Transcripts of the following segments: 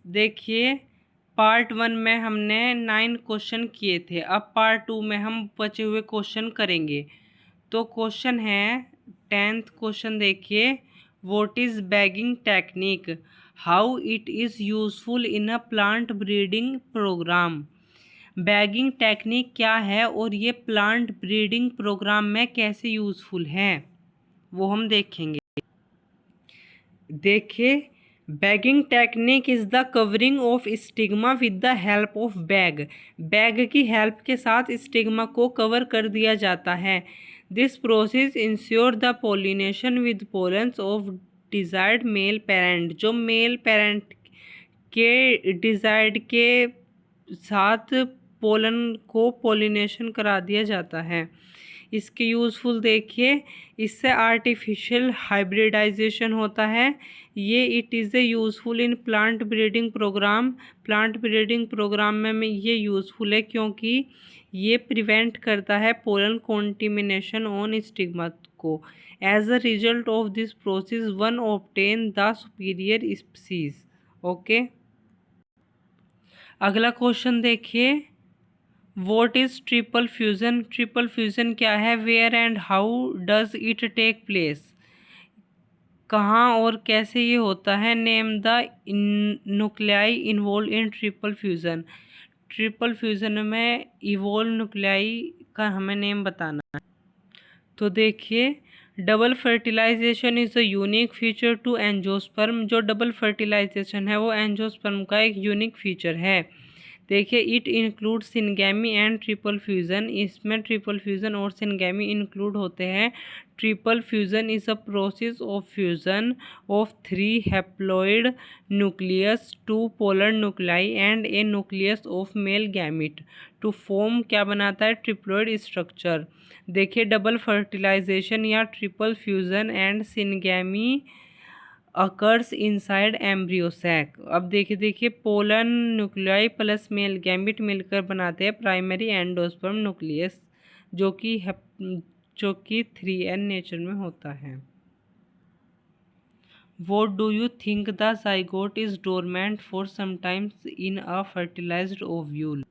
देखिए, पार्ट 1 में हमने 9 क्वेश्चन किए थे। अब पार्ट 2 में हम बचे हुए क्वेश्चन करेंगे। तो क्वेश्चन है 10th क्वेश्चन देखिए, what is bagging technique, how it is useful in a plant breeding program. Bagging technique क्या है और ये प्लांट ब्रीडिंग प्रोग्राम में कैसे यूज़फुल है वो हम देखेंगे। देखिए, bagging technique is the covering of stigma with the help of bag. Bag की हेल्प के साथ स्टिग्मा को कवर कर दिया जाता है। This process ensure the pollination with pollens of desired male parent. जो मेल पेरेंट के डिजायर्ड के साथ पोलन को पोलिनेशन करा दिया जाता है। इसके यूज़फुल देखिए, इससे आर्टिफिशियल हाइब्रिडाइजेशन होता है। ये it is a useful in plant breeding program. Plant breeding program में ये यूज़फुल है क्योंकि ये प्रिवेंट करता है पोलन कॉन्टिमिनेशन ऑन स्टिग्मा को। As a result of this process one obtain the superior species. Okay, अगला क्वेश्चन देखिए, what is triple fusion. Triple fusion क्या है, where and how does it take place. कहाँ और कैसे ये होता है। Name the nuclei involve in triple fusion. Triple fusion में इवॉल्व न्यूक्लियाई का हमें नेम बताना है। तो देखिए, double fertilisation is a unique feature to angiosperm. जो डबल फर्टिलाइजेशन है वो एंजियोस्पर्म का एक यूनिक फीचर है। देखिए, it include syngamy and triple fusion. इसमें ट्रिपल फ्यूज़न और सिनगैमी इंक्लूड होते हैं। Triple fusion is a process of fusion of 3 haploid nucleus, 2 polar nuclei and a nucleus of male gamete to form क्या बनाता है, triploid structure. देखिए, double fertilisation या triple fusion and syngamy occurs inside embryo sac. अब देखिए pollen nuclei plus male gamete मिलकर बनाते हैं प्राइमरी एंडोस्पर्म न्यूक्लियस, जो कि 3n नेचर में होता है। What do you think the zygote is dormant for sometimes in a fertilized ovule?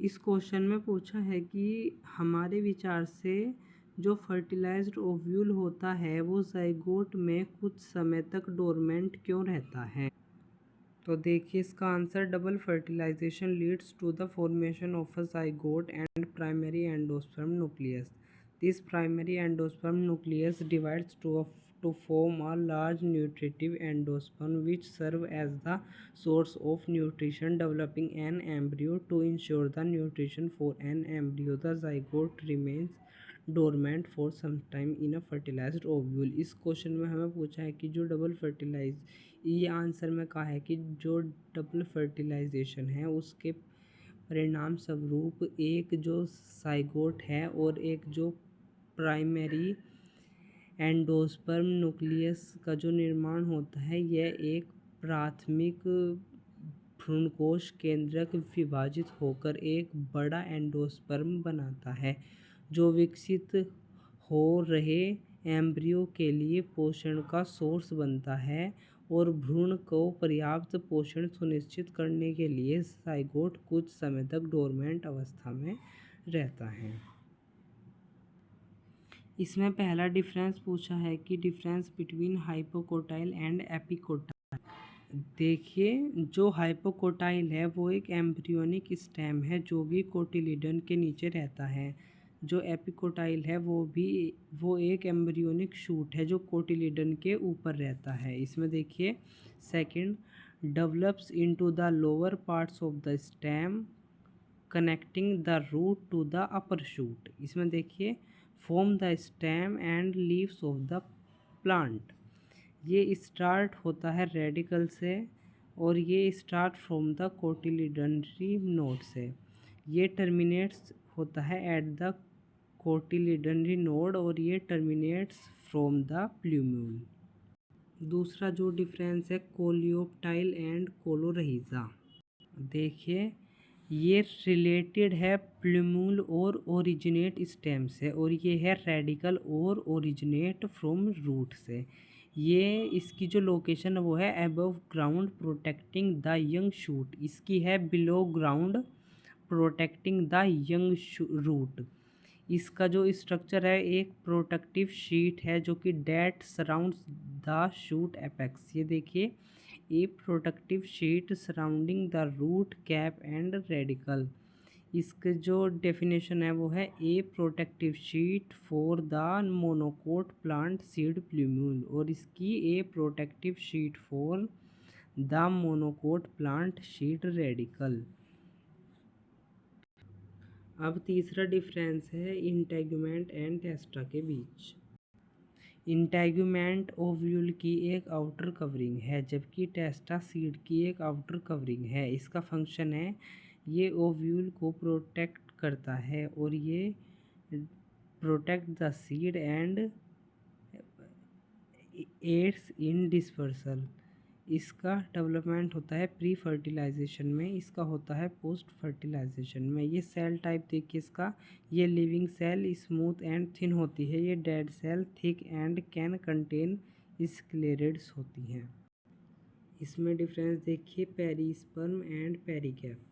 इस क्वेश्चन में पूछा है कि हमारे विचार से जो फर्टिलाइज्ड ओव्यूल होता है वो ज़ाइगोट में कुछ समय तक डोरमेंट क्यों रहता है। तो देखिए, इसका answer double fertilisation leads to the formation of a zygote and primary endosperm nucleus. This primary endosperm nucleus divides to form a large nutritive endosperm which serve as the source of nutrition, developing an embryo. To ensure the nutrition for an embryo, the zygote remains dormant for some time in a fertilized ovule. इस question में हमें पूछा है कि जो double fertilise, ये answer में कहा है कि जो डबल फर्टिलाइजेशन है उसके परिणाम स्वरूप एक जो साइगोट है और एक जो प्राइमरी एंडोस्पर्म न्यूक्लियस का जो निर्माण होता है, यह एक प्राथमिक भ्रूणकोश केंद्रक विभाजित होकर एक बड़ा एंडोस्पर्म बनाता है, जो विकसित हो रहे एम्ब्रियो के लिए पोषण का सोर्स बनता है और भ्रूण को पर्याप्त पोषण सुनिश्चित करने के लिए ज़ाइगोट कुछ समय तक डोरमेंट अवस्था में रहता है। इसमें पहला डिफरेंस पूछा है कि difference between hypocotyl and epicotyl. देखिए, जो हाइपोकोटाइल है वो एक एम्ब्रियोनिक स्टेम है जो कि कोटिलिडन के नीचे रहता है। जो एपिकोटाइल है वो एक एम्ब्रियोनिक शूट है जो कोटिलिडन के ऊपर रहता है। इसमें देखिए, second, develops into the lower parts of the stem connecting the root to the upper shoot. इसमें देखिए, form the stem and leaves of the plant. ये स्टार्ट होता है रेडिकल से और ये start from the cotyledonary node से। ये टर्मिनेट्स होता है एट द कोटिलिडनरी नोड और ये टर्मिनेट्स फ्रॉम द प्ल्यूम्यूल। दूसरा जो डिफरेंस है, कोलियोप्टाइल एंड कोलोरहिजा। देखिए, ये रिलेटेड है प्लूम्यूल और ओरिजिनेट स्टेम से और ये है रेडिकल और ओरिजिनेट फ्रॉम रूट से। ये इसकी जो लोकेशन है वो है above ground protecting the young shoot, इसकी है below ground protecting the young root. इसका जो स्ट्रक्चर है एक प्रोटेक्टिव शीट है जो कि that surrounds the shoot apex. ये देखिए, a protective sheet surrounding the root cap and radicle. इसका जो डेफिनेशन है वो है a protective sheet for the monocot plant seed plumule, और इसकी a protective sheet for the monocot plant seed radicle. अब तीसरा डिफरेंस है इंटेगुमेंट एंड टेस्टा के बीच। इंटेगुमेंट ओव्यूल की एक आउटर कवरिंग है जबकि टेस्टा सीड की एक आउटर कवरिंग है। इसका फंक्शन है ये ओव्यूल को प्रोटेक्ट करता है और ये protect the seed and aids in dispersal. इसका डेवलपमेंट होता है प्री फर्टिलाइजेशन में, इसका होता है पोस्ट फर्टिलाइजेशन में। ये सेल टाइप देखिए इसका, ये living cell smooth and thin होती है, ये dead cell thick and can contain sclereids होती हैं। इसमें डिफरेंस देखिए पेरिस्पर्म एंड पेरिकैप।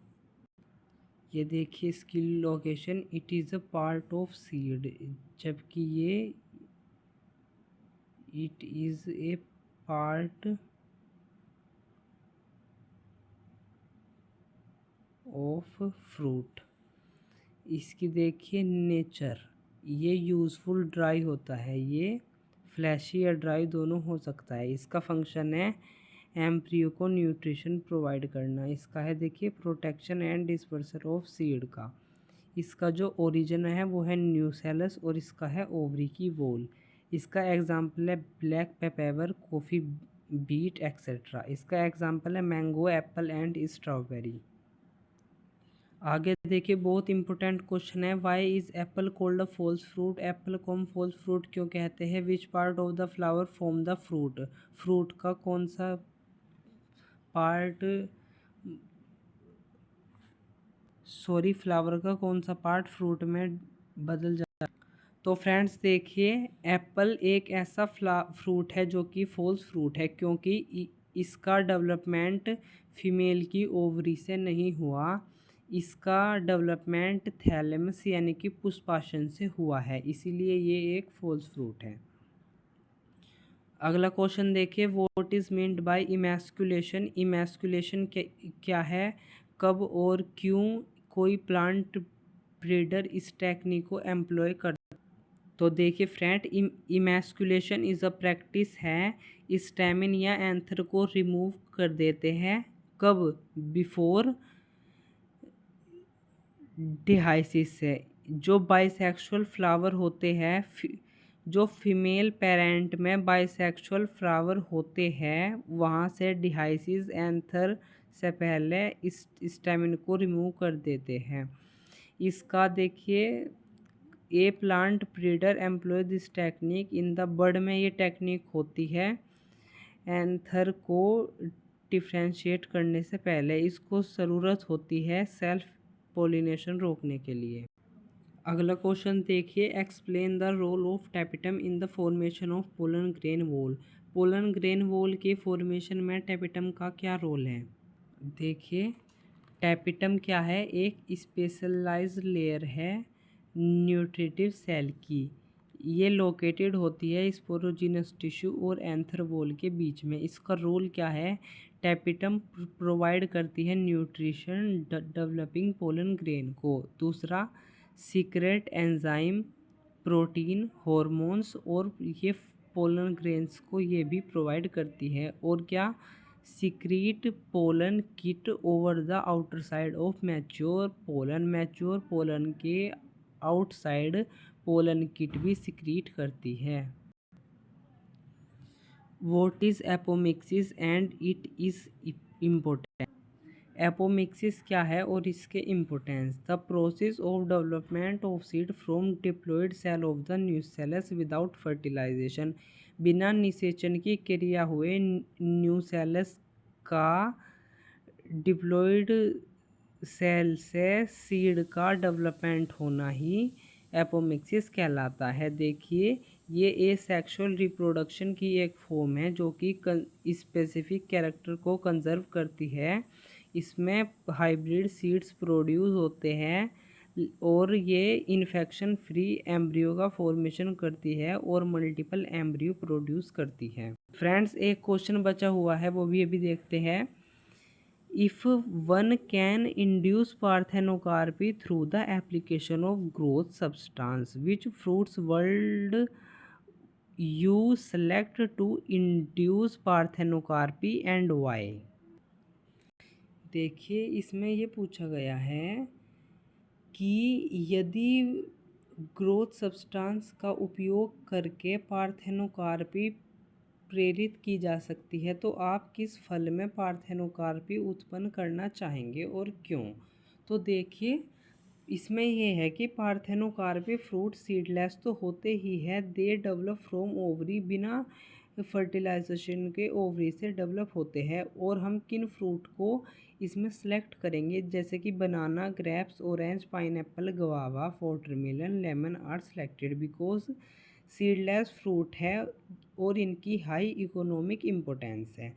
ये देखिए इसकी location, it is a part of seed, जबकि ये it is A part of fruit. इसकी देखिए नेचर, ये यूज़फुल ड्राई होता है, ये फ्लैशी या ड्राई दोनों हो सकता है। इसका फंक्शन है एम्ब्रियो को न्यूट्रिशन प्रोवाइड करना। इसका है देखिए protection and dispersal of seed का। इसका जो ओरिजिन है वो है न्यूसेलस और इसका है ओवरी की वॉल। इसका एग्जाम्पल है black pepper, coffee beet etcetera. इसका एग्जाम्पल है मैंगो, एप्पल एंड स्ट्रॉबेरी। आगे देखिए बहुत इंपॉर्टेंट क्वेश्चन है, why is apple called a false fruit. Apple को हम फॉल्स फ्रूट क्यों कहते हैं। Which part of the flower form the fruit. Fruit का कौन सा पार्ट, सॉरी फ्लावर का कौन सा पार्ट फ्रूट में बदल जाता है। तो फ्रेंड्स देखिए, एप्पल एक ऐसा फ्रूट है जो कि फॉल्स फ्रूट है क्योंकि इसका डेवलपमेंट फीमेल की ओवरी से नहीं हुआ, इसका डेवलपमेंट थैलेमस यानी कि पुष्पाशन से हुआ है, इसीलिए ये एक फॉल्स फ्रूट है। अगला क्वेश्चन देखिए, what is meant by emasculation. Emasculation क्या है, कब और क्यों कोई प्लांट ब्रीडर इस टेक्निक को एम्प्लॉय करता है। तो देखिए friend, emasculation is a practice है, स्टैमिन या एंथर को रिमूव कर देते हैं। कब, बिफोर डिहाइसिस से। जो बाइसेक्सुअल फ्लावर होते हैं, जो फीमेल पेरेंट में बाइसेक्सुअल फ्लावर होते हैं, वहाँ से डिहाइसिस एंथर से पहले इस स्टेमिन को रिमूव कर देते हैं। इसका देखिए, a plant breeder employ this technique in the bird में ये टेक्निक होती है एंथर को डिफ्रेंशिएट करने से पहले। इसको ज़रूरत होती है सेल्फ पोलिनेशन रोकने के लिए। अगला क्वेश्चन देखिए, explain the role of tapetum in the formation of pollen grain wall. Pollen grain wall के फॉर्मेशन में टेपिटम का क्या रोल है। देखिए टेपिटम क्या है, एक स्पेशलाइज्ड लेयर है न्यूट्रिटिव सेल की, ये लोकेटेड होती है स्पोरोजिनस टिश्यू और एंथर वॉल के बीच में। इसका रोल क्या है, टेपिटम प्रोवाइड करती है न्यूट्रिशन डेवलपिंग पोलन ग्रेन को। दूसरा, सीक्रेट एंजाइम, प्रोटीन, हॉर्मोन्स, और ये पोलन ग्रेन्स को ये भी प्रोवाइड करती है। और क्या, secrete pollen kit over the outer side of mature pollen. Mature pollen के आउटसाइड पोलन किट भी सीक्रीट करती है। What is apomixis and it is important. Apomixis क्या है और इसके इम्पोर्टेंस। The process of development of seed from diploid cell of the nucellus without fertilisation. बिना निषेचन की क्रिया हुए न्यूसेलस का डिप्लॉयड सेल से सीड का डेवलपमेंट होना ही एपोमिक्सिस कहलाता है। देखिए ये एसेक्सुअल रिप्रोडक्शन की एक फॉर्म है जो कि स्पेसिफिक कैरेक्टर को कंजर्व करती है। इसमें हाइब्रिड सीड्स प्रोड्यूस होते हैं और ये इन्फेक्शन फ्री एम्ब्रियो का फॉर्मेशन करती है और मल्टीपल एम्ब्रियो प्रोड्यूस करती है। फ्रेंड्स, एक क्वेश्चन बचा हुआ है, वो भी अभी देखते हैं। If one can induce parthenocarpy through the application of growth substance, which fruits would you select to induce parthenocarpy and why? देखिए, इसमें ये पूछा गया है कि यदि ग्रोथ सब्सटेंस का उपयोग करके पार्थेनोकार्पी प्रेरित की जा सकती है तो आप किस फल में पार्थेनोकार्पी उत्पन्न करना चाहेंगे और क्यों? तो देखिए, इसमें ये है कि पार्थेनोकार्पी फ्रूट सीडलेस तो होते ही है, दे डेवलप फ्रॉम ओवरी, बिना फर्टिलाइजेशन के ओवरी से डेवलप होते हैं। और हम किन फ्रूट को इसमें सेलेक्ट करेंगे, जैसे कि banana, grapes, orange, pineapple, guava, watermelon, lemon are selected because seedless fruit है और इनकी हाई इकोनॉमिक इम्पोर्टेंस है।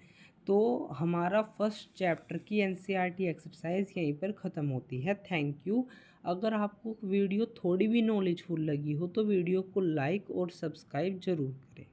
तो हमारा फर्स्ट चैप्टर की एनसीईआरटी एक्सरसाइज यहीं पर ख़त्म होती है। Thank you. अगर आपको वीडियो थोड़ी भी नॉलेजफुल लगी हो तो वीडियो को लाइक और सब्सक्राइब ज़रूर करें।